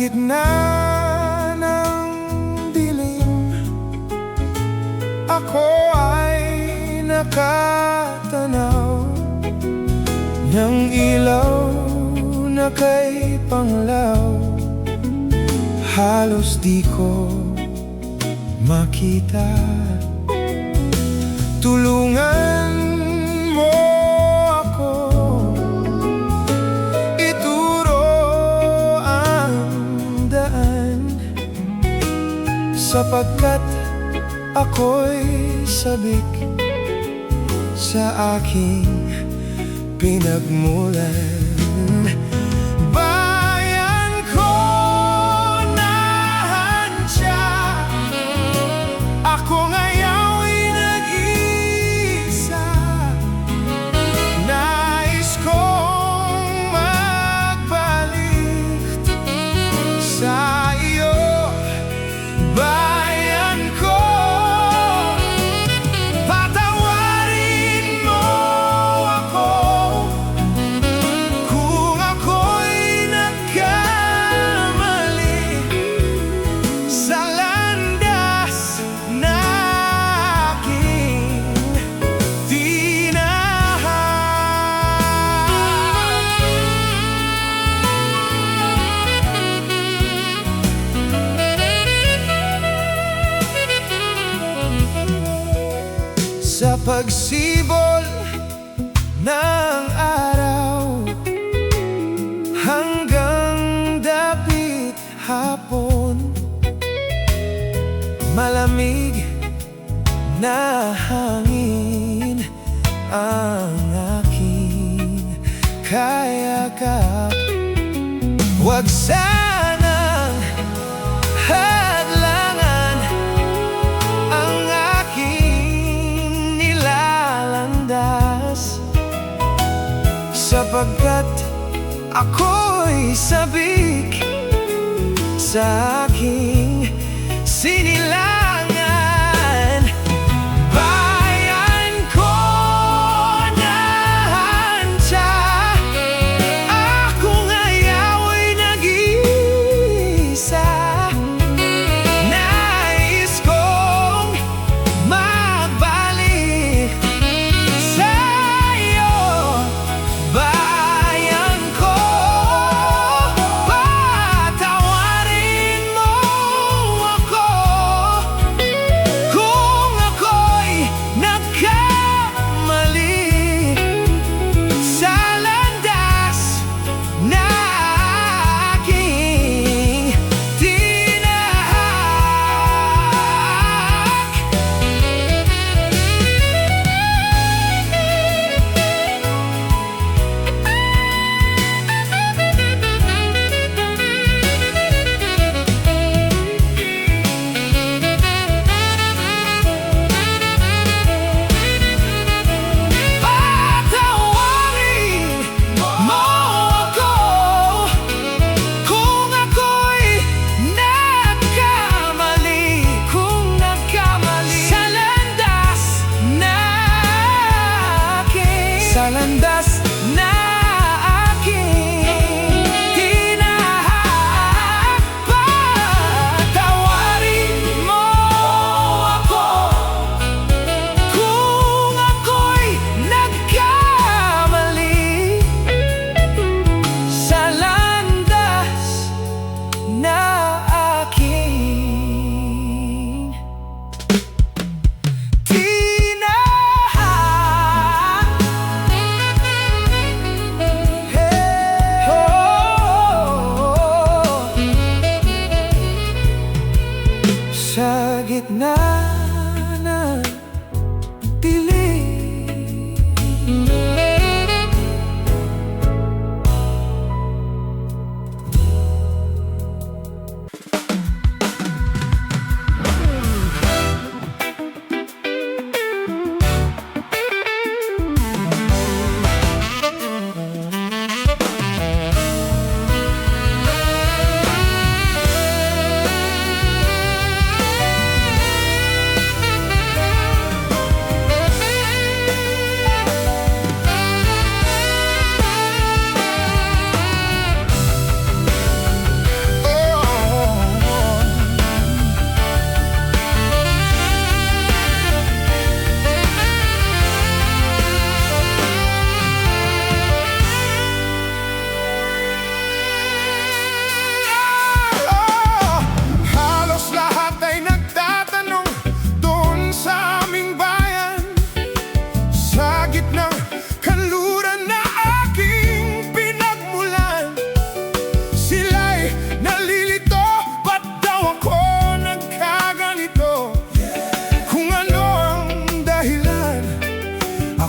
gitna ng dilim, ako ay nakatanaw ng ilaw na kay Panglaw. Halos di ko makita. Tulungan mo ako, ituro ang daan, sapagkat ako'y sabik sa aking pinagmulan. Bayan ko na handya, ako ngayon'y nag-iisa. Nais kong magbalik sa iyo, bayan ko. Patawarin mo ako kung ako'y nagkamali sa landas na aking tinahak. Sa pagsibol ng araw hanggang dapit hapon, malamig na hangin ang aking kayakap. Huwag sanang hadlangan ang aking nilalandas, sapagkat ako'y sabik sa aking sinilangan. Bayan ko na handya, ako ngayon'y nag-iisa. Nais kong magbalik sa iyo, bayan ko. Patawarin mo ako kung ako'y nagkamali sa landas na aking tinahak. Patawarin mo ako kung ako'y nagkamali, sa landas na aking tinahak. Patawarin mo ako kung ako'y nagkamali sa landas na aking tinahak. Hey, oh, sa gitna ng dilim,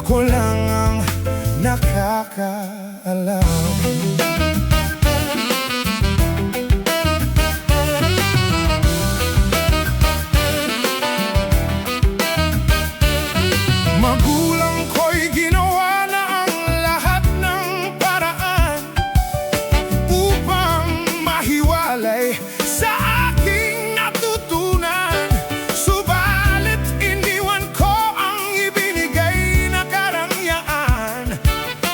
Ako lang ang nakakaalam. Magulang ko'y ginawa na ang lahat ng paraan upang mahiwalay sa aking natutunan. Subalit iniwan ko ang ibinigay na karangyaan.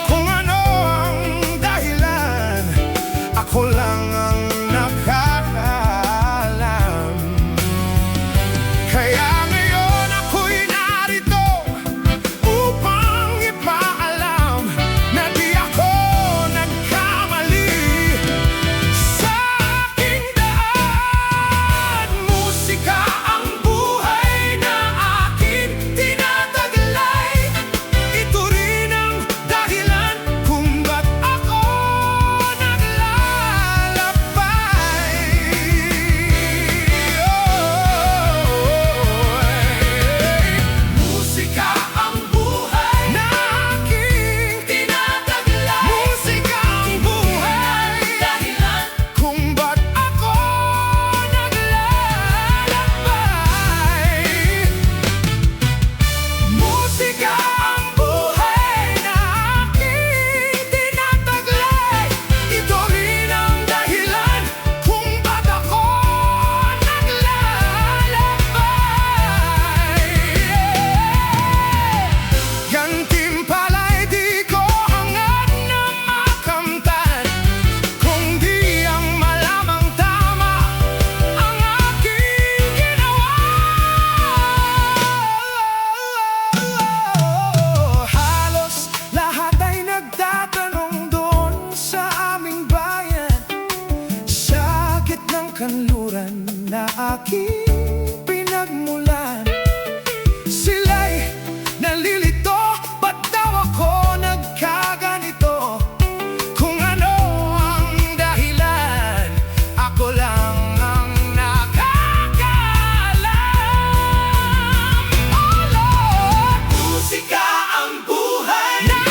Kung ano ang dahilan, ako lang ang nakakaalam. Kaya ngayon ako'y narito upang ipaalam na di ako nagkamali sa aking daan. Musika ang buhay na akin tinataglay. Ito rin ang dahilan kung ba't ako naglalakbay. Musika ang buhay na aking tinataglay. Musika ang buhay dahilan kung ba't ako naglalakbay. Musika ang buhay na aking tinataglay. Ito rin ang dahilan kung ba't ako naglalakbay. Gantimpala'y di ko hangad na makamtan, kung di ang malamang tama ang aking ginawa. Halos lahat ay nagtatanong doon sa aming bayan, sakit ng kanluran na aking pinagmulan. Sila'y nalilito, ba't daw ako nagkaganito? Kung ano ang dahilan, ako lang ang nakakaalam. Oh Lord, musika ang buhay na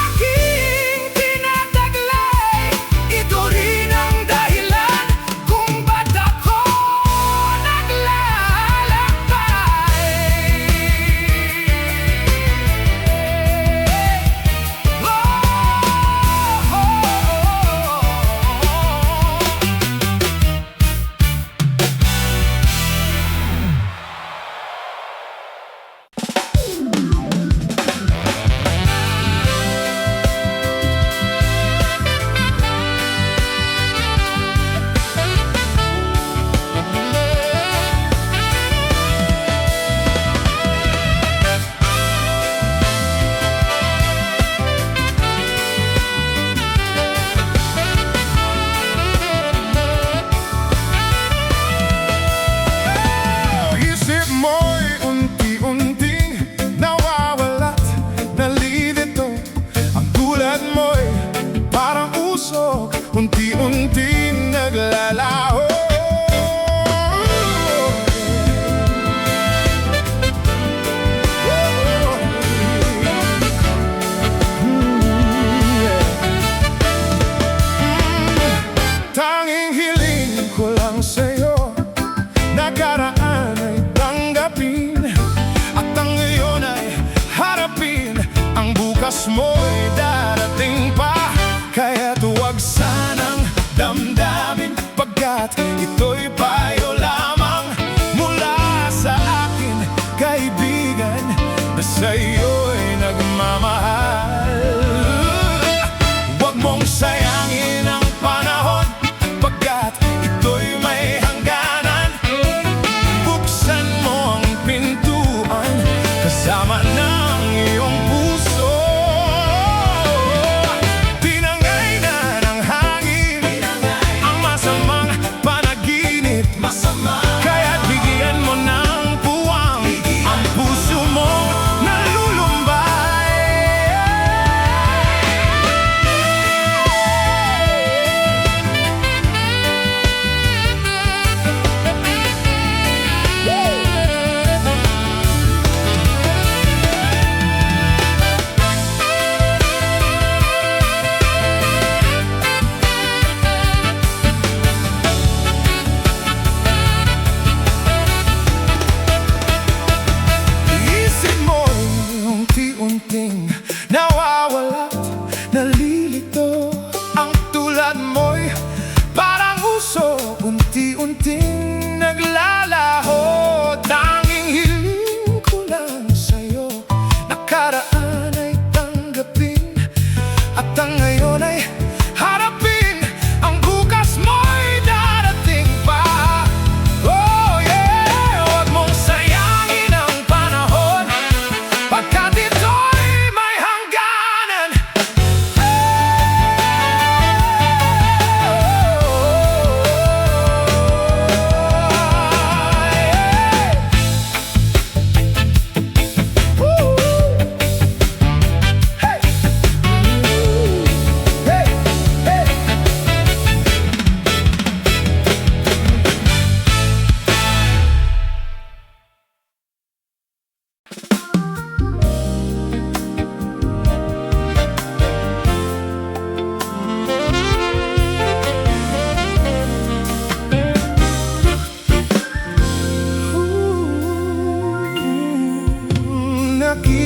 aking tinataglay. Ito rin ang dahilan kung ba't ako isip mo'y unti-unting nawawalat, nalilito. Ang tulad mo'y parang usok, unti-unting naglalaho. Tanging hiling ko lang sa'yo, nakaraan ay tanggapin, at ang ngayon ay harapin. Ang bukas mo'y darating pa, kaya't huwag sanang damdamin, pagkat ito'y payo lamang mula sa akin, kaibigan, na sa'yo'y nagmamahal. Huwag mong sayangin ang panahon, pagkat ito'y may hangganan. Buksan mo ang pintuan, kasama ng iyong puso. Tinangay na ng hangin ang masamang panaginip, kaya't bigyan mo ng puwang ang puso mong nalulumbay.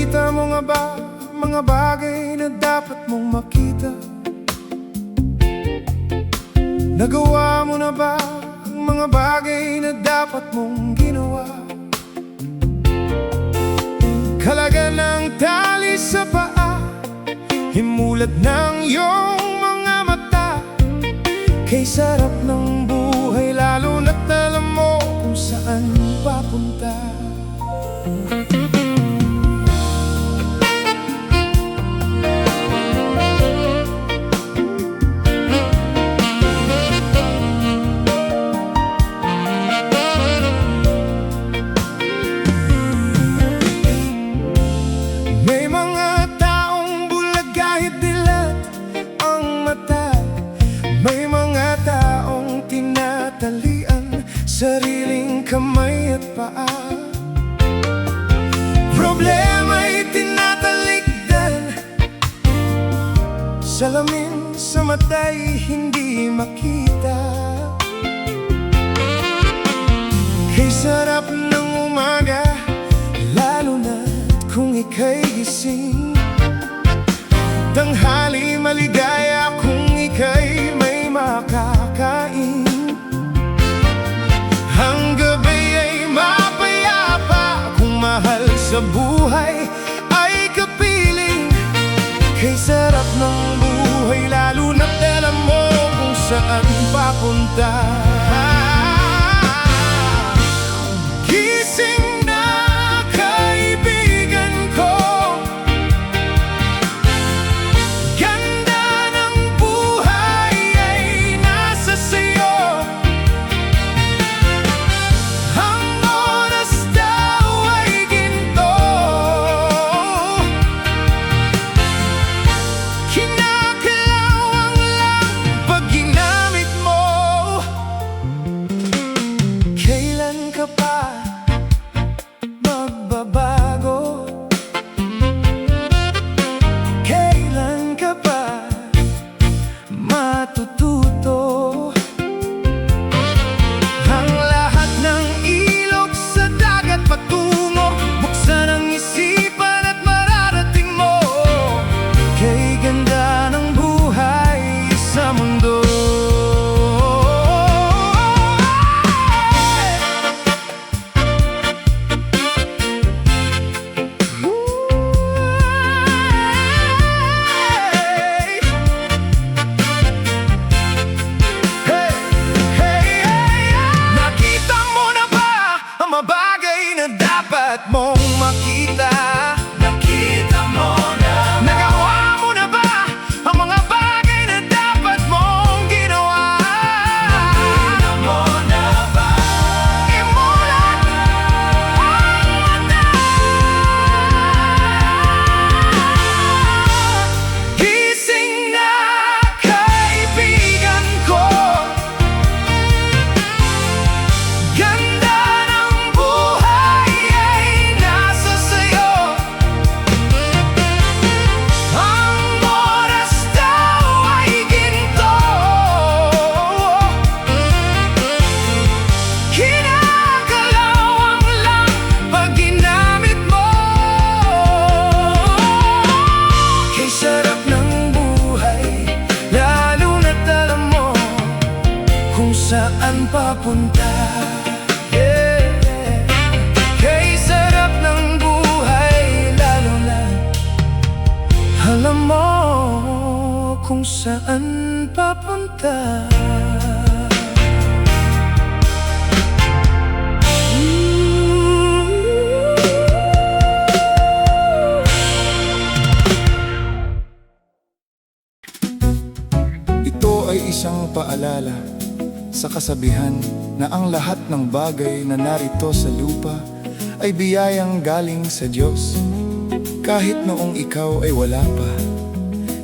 Nakita mo nga ba mga bagay na dapat mong makita? Nagawa mo na ba ang mga bagay na dapat mong ginawa? Kalaga ng tali sa paa, himulat ng iyong mga mata. Kay sarap ng buhay, lalo na't alam mo kung saan papunta. May mga taong bulag kahit dilat ang mata. May mga taong tinatalian sariling kamay at paa. Problema'y tinatalikdan, salamin sa mata'y hindi makita. Kay sarap ng umaga, lalo na kung ika'y gising. Tanghali maligaya kung ika'y may makakain. Ang gabi ay mapayapa kung mahal sa buhay ay kapiling. Kay sarap ng buhay, lalo na't alam mo kung saan papunta. Gising na kaibigan ko, ganda ng buhay ay nasa sayo. Ang oras daw ay ginto, kinakalawang lang pag ginamit mo. Kailan ka pa magbabago? Kailan ka pa matututo? Ang lahat ng ilog sa dagat patungo, buksan ang isipan at mararating mo. Kay ganda ng buhay sa mundo. Nakita mo na ba ang mga bagay na dapat mong makita? Nakita mo na ba? Nagawa mo na ba ang mga bagay na dapat mong ginawa? Nakita mo na ba? Imulat ang mata. Gising na kaibigan ko, ganda ng buhay ay nasa sayo. Ang oras daw ay ginto, kinakalawang lang pag ginamit mo. Kay sarap ng buhay, lalo na't alam mo kung saan papunta. Yeah. Kay sarap ng buhay, lalo na alam mo kung saan papunta. Ito ay isang paalala sa kasabihan na ang lahat ng bagay na narito sa lupa ay biyayang galing sa Diyos. Kahit noong ikaw ay wala pa,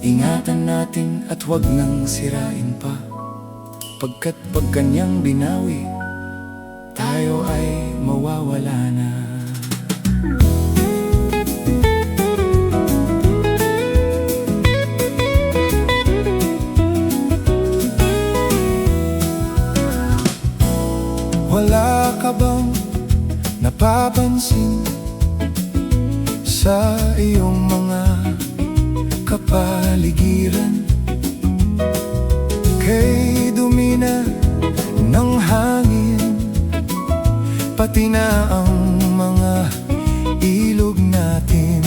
ingatan natin at huwag nang sirain pa. Pagkat pag kanyang binawi, tayo ay mawawala na. Wala ka bang napapansin sa iyong mga kapaligiran. Kay dumi na ng hangin, pati na ang mga ilog natin.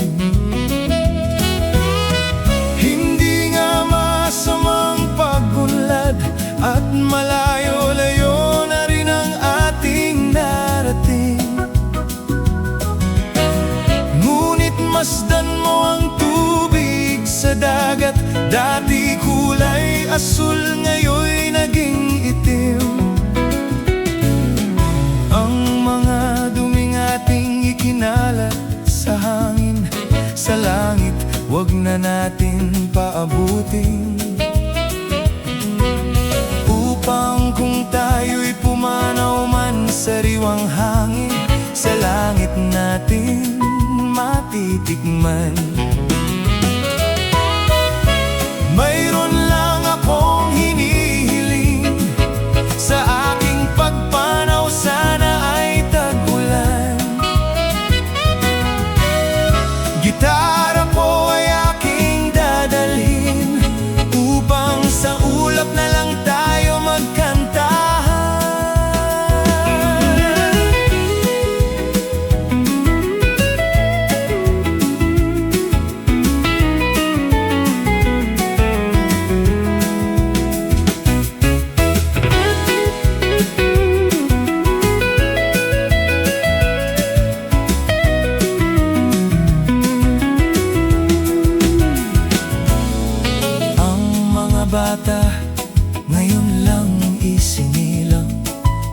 Hindi nga masamang pag-unlad at malayo-layo na rin ang ating narating. Ngunit masdan mo ang tubig sa dagat, dati kulay asul, ngayon'y naging itim. Ang mga duming ating ikinalat sa hangin, sa langit, wag na natin paabutin. Upang kung tayo'y pumanaw man sa riwang hangin, sa langit natin matitikman. Mayroon lang akong hinihiling, sa aking pagpanaw sana ay tag-ulan. Gitara ko ay aking dadalhin, upang sa ulap na lang tayo magkantahan. Bata, ngayon lang isinilang,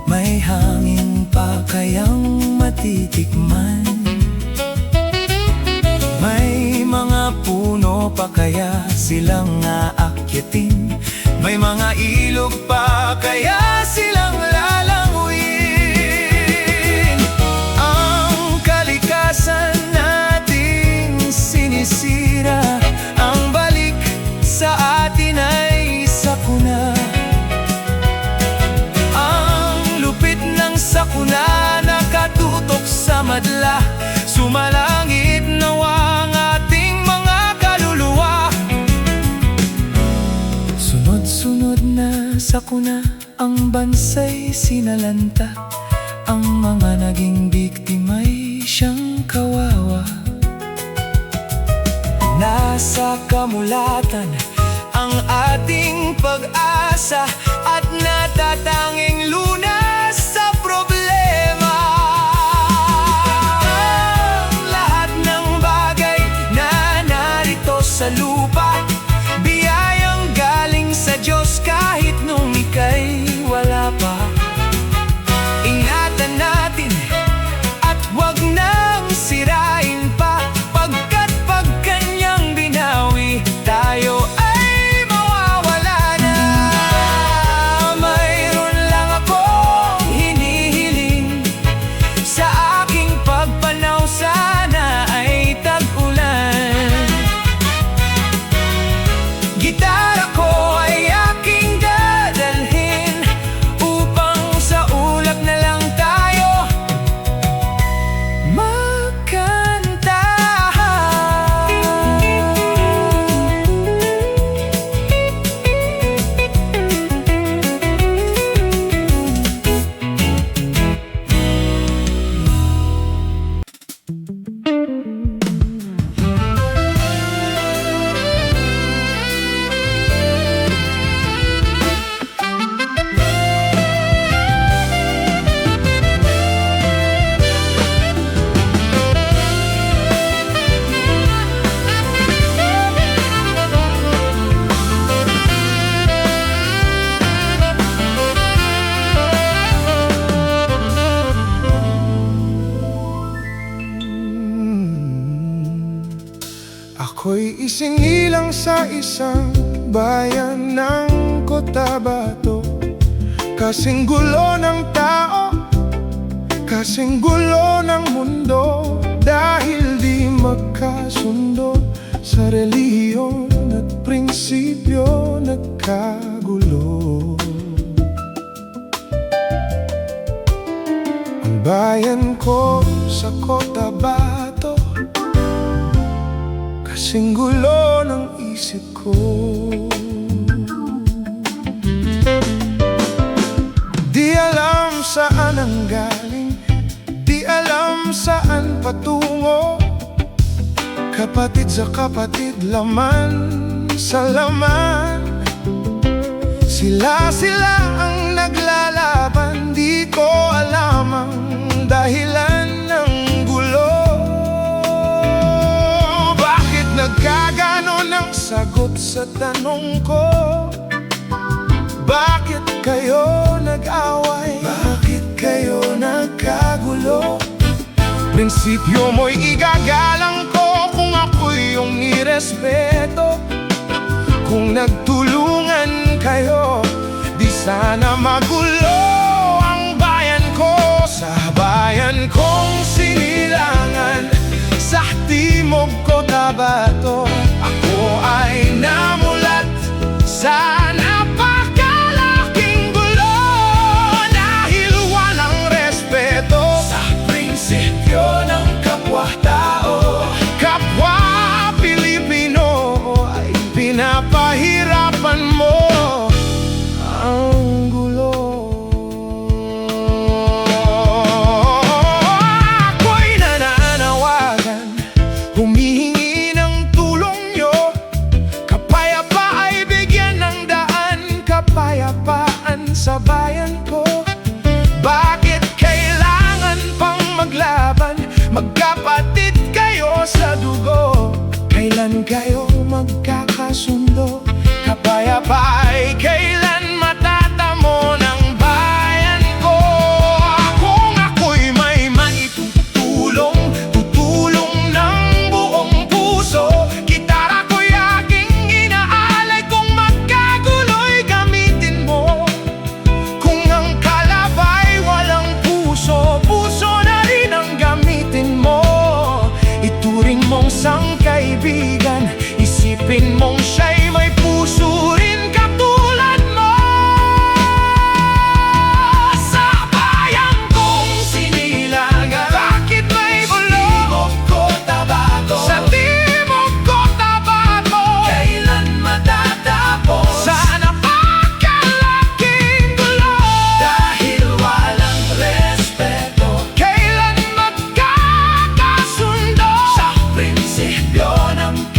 may hangin pa kayang matitikman? May mga puno pa kaya silang aakyatin? May mga ilog pa kaya silang lalanguin? Ang kalikasan nating sinisira, ang balik sa atin ay sakuna. Ang lupit ng sakuna nakatutok sa madla, sumalangit nawa ang ating mga kaluluwa. Sunod-sunod na sakuna, ang bansa'y sinalanta, ang mga naging biktima'y siyang kawawa. Nasa kamulatan ang ating pag-asa at natatanging lunas sa problema. Ang lahat ng bagay na narito sa lupa, biyayang galing sa Diyos kahit nung ika'y wala pa. Ingatan natin at huwag nang sirain pa, pagkat pag kanyang binawi, tayo ay mawawala na. Mayroon lang akong hinihiling, sa aking pagpanaw sana ay tag-ulan. Gitara ko ay aking dadalhin, upang sa ulap na lang tayo Ako'y isinilang sa isang bayan ng Cotabato. Kasing gulo ng tao, kasing gulo ng mundo, dahil di magkasundo sa relihiyon at prinsipyo nagkagulo. Ang bayan ko sa Cotabato, kasing gulo ng isip ko. Di alam saan ang galing, di alam saan patungo. Kapatid sa kapatid, laman sa laman. Sila ang naglalaban, di ko alam ang dahilan ng gulo. Bakit nagkaganon ang sagot sa tanong ko? Bakit kayo nag-away? Bakit kayo nagkagulo? Prinsipyo mo'y igagalang ko kung ako'y iyong irespeto. Kung nagtulungan kayo, di sana magulo ang bayan ko. Sa bayan kong sinilangan, sa Timog Cotabato, ako ay namulat sa napakalaking gulo. Dahil walang respeto sa prinsipyo ng kapwa-tao, kapwa Pilipino, ay pinapahirapan mo ang gulo. Ako'y nananawagan, humihingi ng tulong nyo. Kapayapa ay bigyan ng daan, kapayapaan sa bayan ko. Bakit kailangan pang maglaban? Magkapatid kayo sa dugo. Kailan kayo magkakasundo? Kapayapa ay kailan matatamo ng bayan ko? Kung ako'y may maitutulong, tutulong ng buong puso. Gitara ko'y aking inaalay, kung magkagulo'y gamitin mo. Kung ang kalabay walang puso, puso na rin ang gamitin mo. Ituring mong sangkaibigan, isipin mong siya'y may puso rin katulad mo. Sa bayan kong sinilangan, bakit may gulo? Sa Timog Cotabato, kailan matatapos? Sa napakalaking gulo, dahil walang respeto. Kailan magkakasundo sa prinsipyo ng